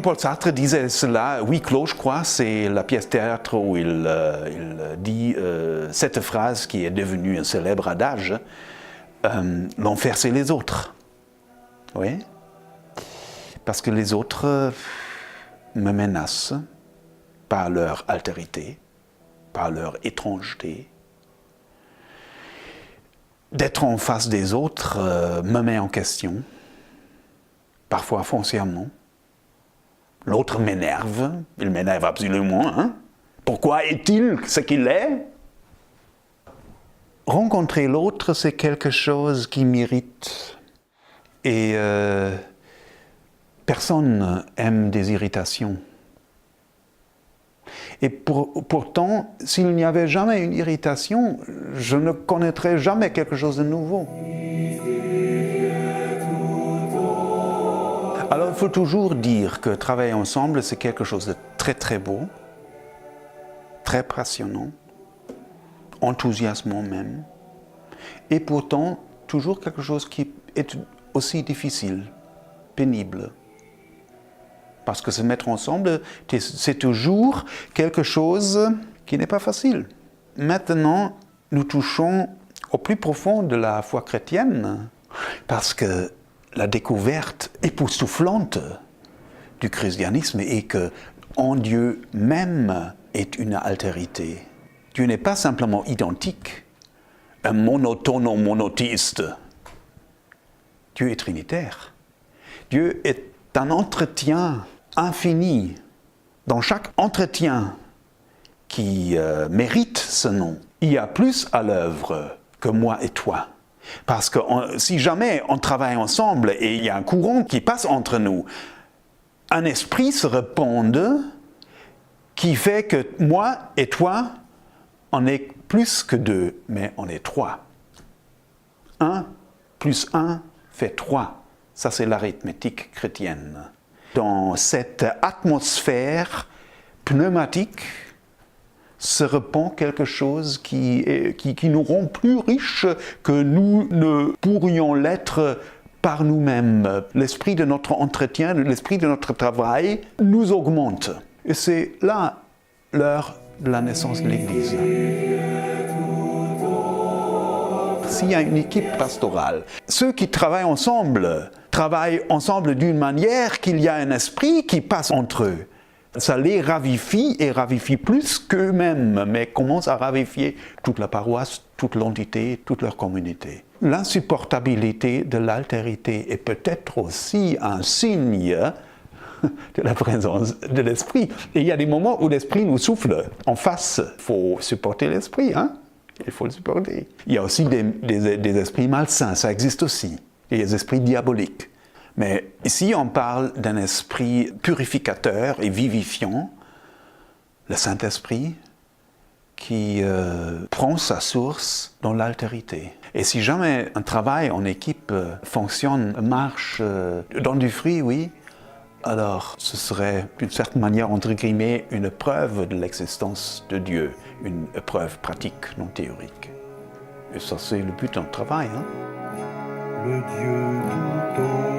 Jean-Paul Sartre disait cela, huis clos, je crois, c'est la pièce théâtre où il dit cette phrase qui est devenue un célèbre adage, l'enfer c'est les autres. Oui, parce que les autres me menacent par leur altérité, par leur étrangeté. D'être en face des autres me met en question, parfois foncièrement. L'autre m'énerve, il m'énerve absolument. Hein? Pourquoi est-il ce qu'il est? Rencontrer l'autre, c'est quelque chose qui m'irrite. Et personne n'aime des irritations. Et pourtant, s'il n'y avait jamais une irritation, je ne connaîtrais jamais quelque chose de nouveau. Alors, il faut toujours dire que travailler ensemble, c'est quelque chose de très très beau, très passionnant, enthousiasmant même, et pourtant, toujours quelque chose qui est aussi difficile, pénible. Parce que se mettre ensemble, c'est toujours quelque chose qui n'est pas facile. Maintenant, nous touchons au plus profond de la foi chrétienne, parce que la découverte époustouflante du christianisme est que en Dieu même est une altérité. Dieu n'est pas simplement identique, un monotone ou monothéiste. Dieu est trinitaire. Dieu est un entretien infini. Dans chaque entretien qui mérite ce nom, il y a plus à l'œuvre que moi et toi. Parce que si jamais on travaille ensemble et il y a un courant qui passe entre nous, un esprit se répand qui fait que moi et toi, on est plus que deux, mais on est trois. 1 plus 1 fait 3. Ça, c'est l'arithmétique chrétienne. Dans cette atmosphère pneumatique, se répand quelque chose qui nous rend plus riches que nous ne pourrions l'être par nous-mêmes. L'esprit de notre entretien, l'esprit de notre travail nous augmente. Et c'est là l'heure de la naissance de l'Église. S'il y a une équipe pastorale, ceux qui travaillent ensemble d'une manière qu'il y a un esprit qui passe entre eux. Ça les ravifie et ravifie plus qu'eux-mêmes, mais commence à ravifier toute la paroisse, toute l'entité, toute leur communauté. L'insupportabilité de l'altérité est peut-être aussi un signe de la présence de l'esprit. Et il y a des moments où l'esprit nous souffle en face. Il faut supporter l'esprit, hein? Il faut le supporter. Il y a aussi des esprits malsains, ça existe aussi. Et des esprits diaboliques. Mais ici, on parle d'un esprit purificateur et vivifiant, le Saint-Esprit, qui prend sa source dans l'altérité. Et si jamais un travail en équipe fonctionne, marche, donne du fruit, oui, alors ce serait d'une certaine manière, entre guillemets, une preuve de l'existence de Dieu, une preuve pratique, non théorique. Et ça, c'est le but d'un travail. Hein? Le Dieu tout